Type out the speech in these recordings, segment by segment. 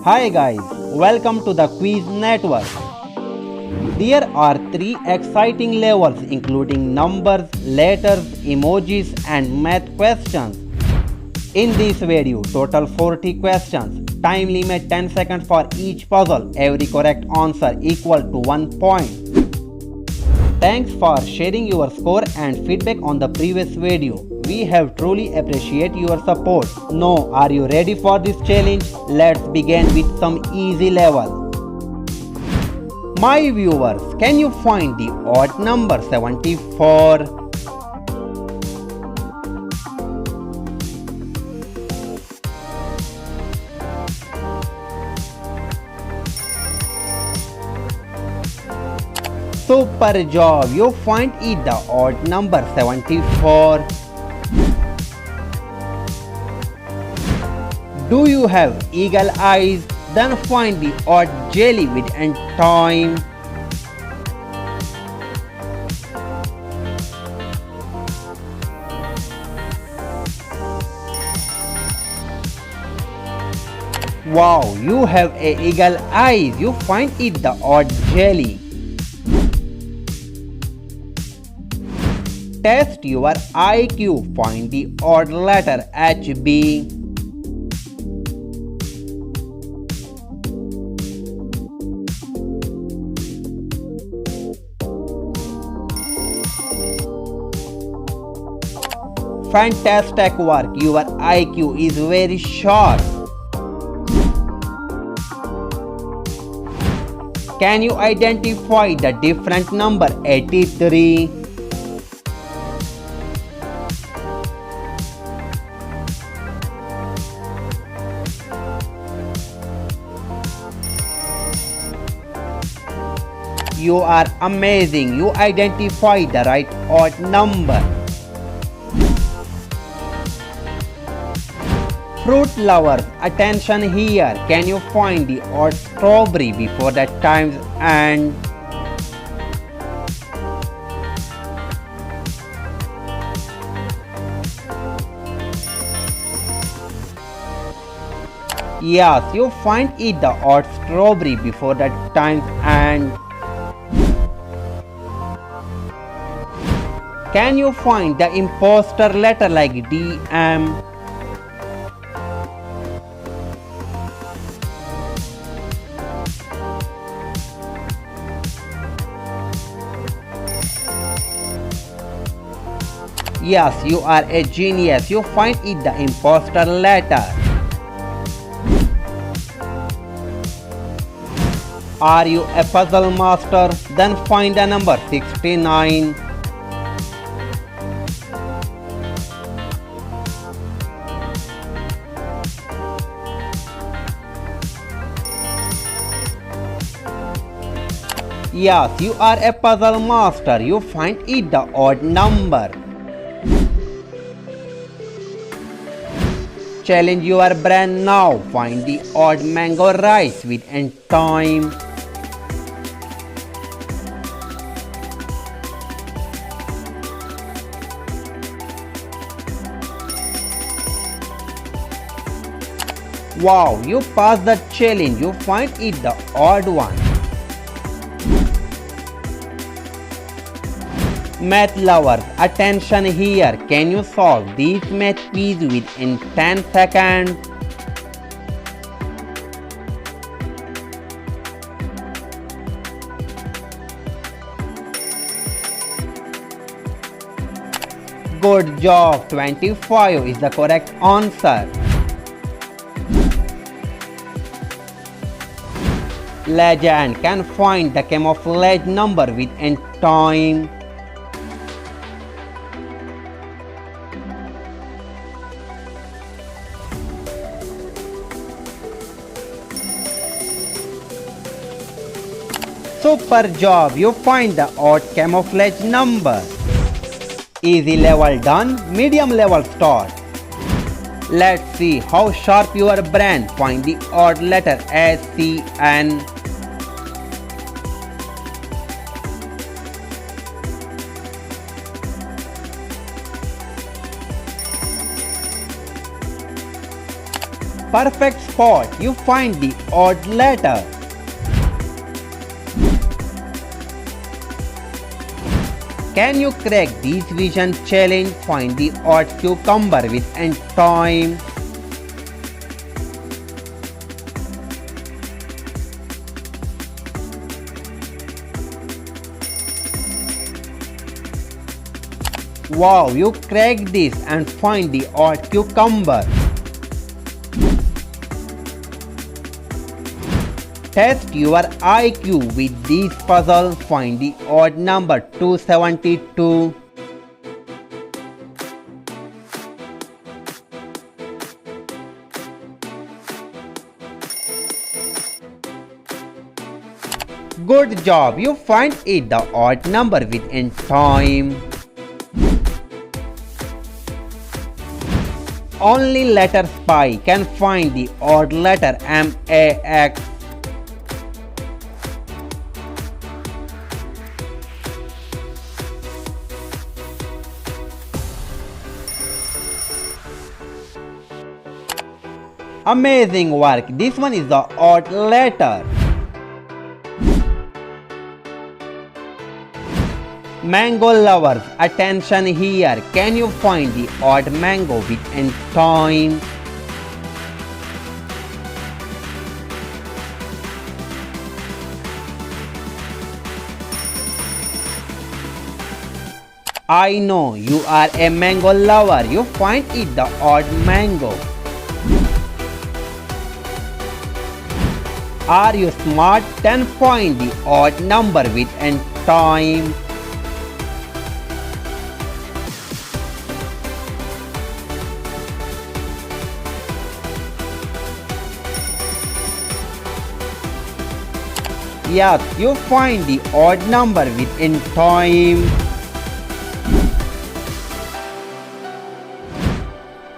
Hi guys, welcome to the Quiz Network. There are 3 exciting levels including numbers, letters, emojis and math questions. In this video, total 40 questions. Time limit 10 seconds for each puzzle. Every correct answer equal to 1 point. Thanks for sharing your score and feedback on the previous video. We have truly appreciate your support. Now, are you ready for this challenge? Let's begin with some easy level. My viewers, can you find the odd number 74? Super job! You find it the odd number 74. Do you have eagle eyes? Then find the odd jelly with end time. Wow, you have a eagle eyes. You find it the odd jelly. Test your IQ. Find the odd letter HB. Fantastic work. Your IQ is very sharp. Can you identify the different number 83? You are amazing. You identify the right odd number. Fruit lovers, attention here. Can you find the odd strawberry before the time's end? Yes, you find it the odd strawberry before the time's end. Can you find the imposter letter like DM? Yes, you are a genius. You find it the imposter letter. Are you a puzzle master? Then find the number 69. Yes, you are a puzzle master. You find it the odd number. Challenge your brain now. Find the odd mango rice with end time. Wow, you passed the challenge. You find it the odd one. Math lovers, attention here. Can you solve this math quiz within 10 seconds? Good job. 25 is the correct answer. Legend can find the camouflage number within time. Super job, you find the odd camouflage number. Easy level done, medium level start. Let's see how sharp your brain. Find the odd letter SCN. Perfect spot, you find the odd letter. Can you crack this vision challenge? Find the odd cucumber within time. Wow, you cracked this and find the odd cucumber. Test your IQ with this puzzle. Find the odd number 272. Good job, you find it the odd number within time. Only letter spy can find the odd letter MAX. Amazing work, this one is the odd letter. Mango lovers, attention here. Can you find the odd mango within time? I know you are a mango lover. You find it the odd mango. Are you smart? Then find the odd number within time. Yes, you find the odd number within time.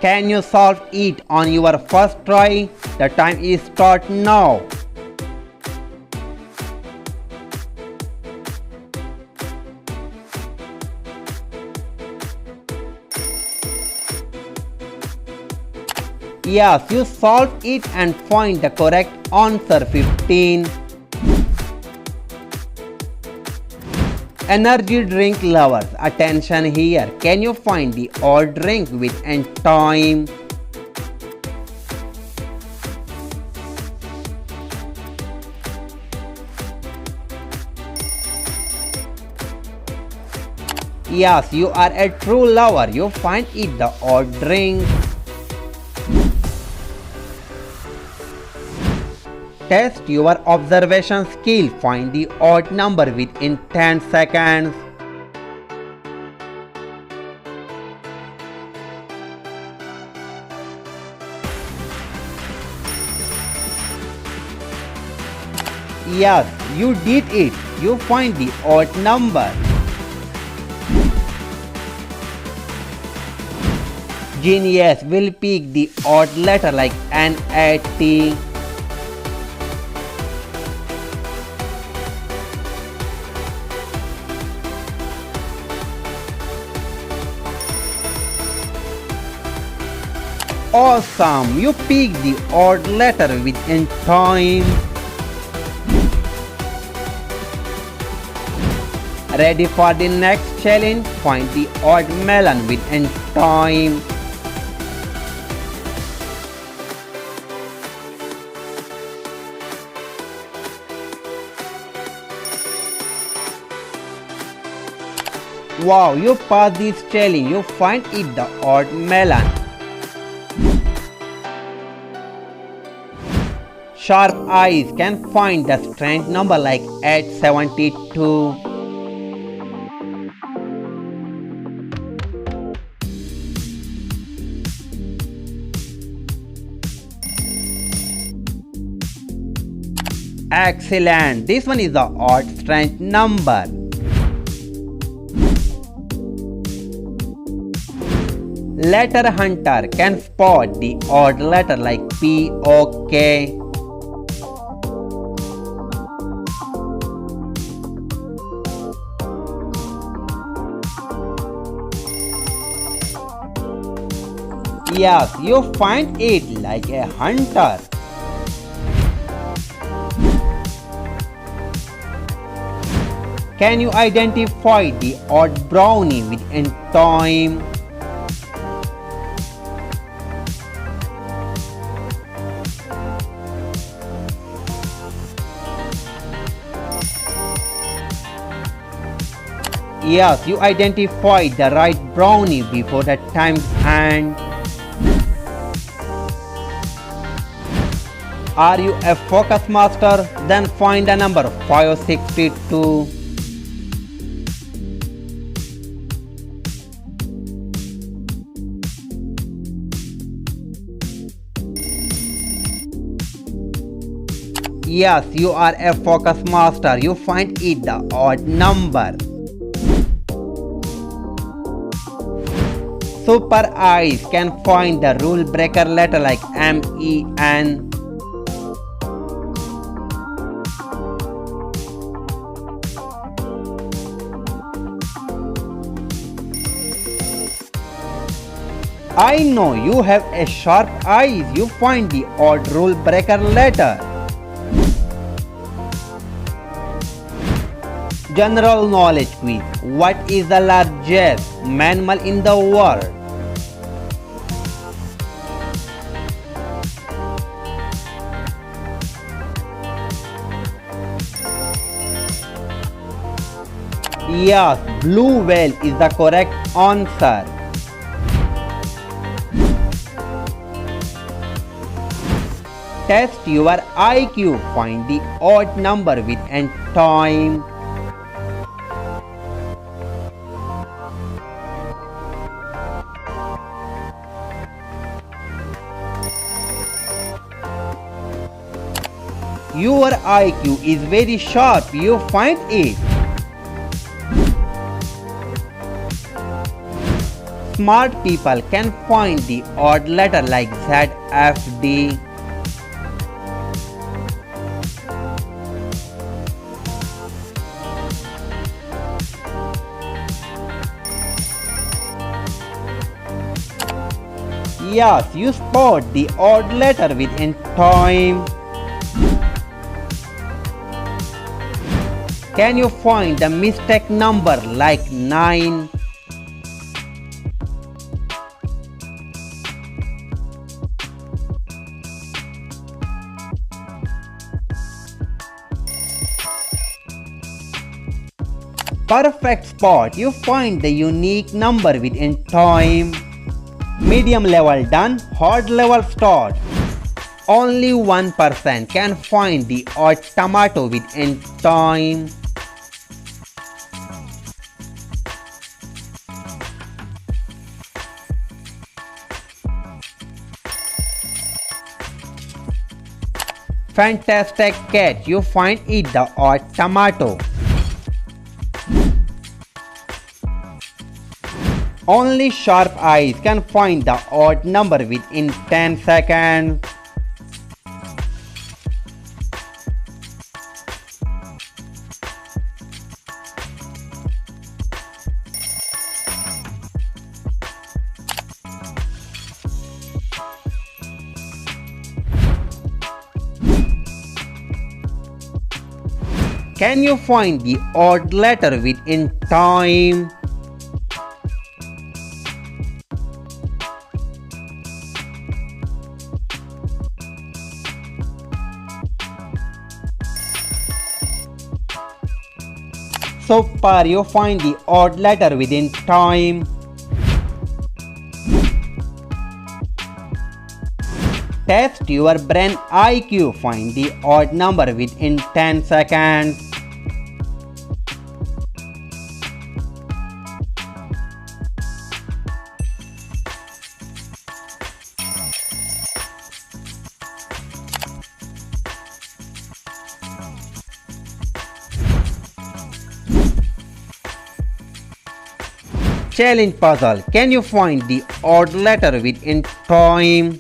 Can you solve it on your first try? The time is start now. Yes, you solve it and find the correct answer 15. Energy drink lovers, attention here. Can you find the odd drink within time? Yes, you are a true lover. You find it the odd drink. Test your observation skill. Find the odd number within 10 seconds. Yes, you did it. You find the odd number. Genius will pick the odd letter like NAT. Awesome! You pick the odd letter within time. Ready for the next challenge? Find the odd melon within time. Wow, you pass this challenge. You find it the odd melon. Sharp eyes can find the strange number like 872. Excellent! This one is the odd strange number. Letter hunter can spot the odd letter like POK. Yes, you find it like a hunter. Can you identify the odd brownie within time? Yes, you identified the right brownie before the time's end. Are you a focus master? Then find the number 562. Yes, you are a focus master. You find it the odd number. Super eyes can find the rule breaker letter like MEN. I know you have a sharp eyes. You find the odd rule breaker letter. General knowledge quiz. What is the largest mammal in the world? Yes, blue whale is the correct answer. Test your IQ. Find the odd number within time. Your IQ is very sharp. You find it. Smart people can find the odd letter like ZFD. Yes, you spot the odd letter within time. Can you find the mistake number like 9? Perfect spot. You find the unique number within time. Medium level done, hard level start. Only 1% can find the odd tomato within time. Fantastic catch. You find it the odd tomato. Only sharp eyes can find the odd number within 10 seconds. Can you find the odd letter within time? So far you find the odd letter within time. Test your brain IQ. Find the odd number within 10 seconds. Challenge puzzle. Can you find the odd letter within time?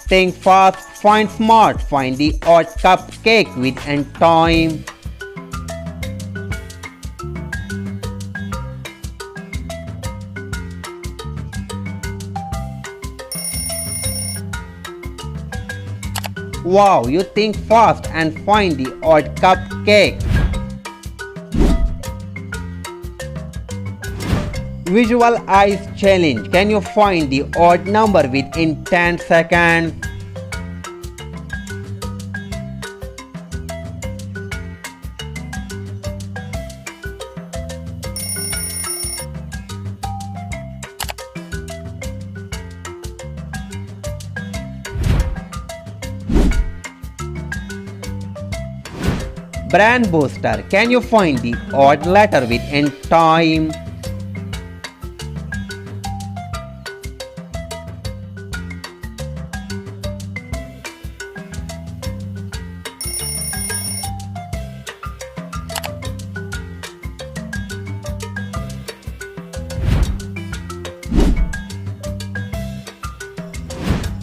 Think fast, Find smart, find the odd cupcake within time. Wow, you think fast and find the odd cupcake. Visual eyes challenge. Can you find the odd number within 10 seconds? Brand booster. Can you find the odd letter within time?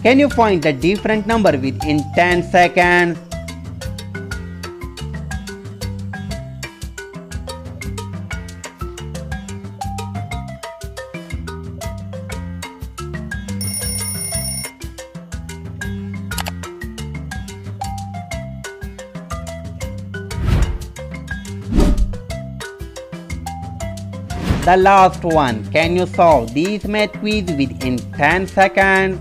Can you find the different number within 10 seconds? The last one. Can you solve these math quiz within 10 seconds?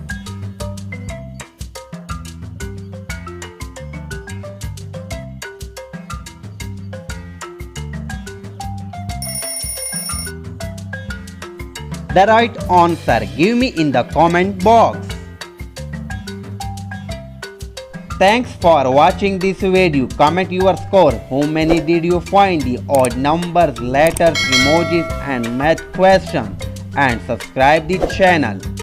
The right answer give me in the comment box. Thanks for watching this video. Comment your score. How many did you find the odd numbers, letters, emojis and math questions? And subscribe the channel.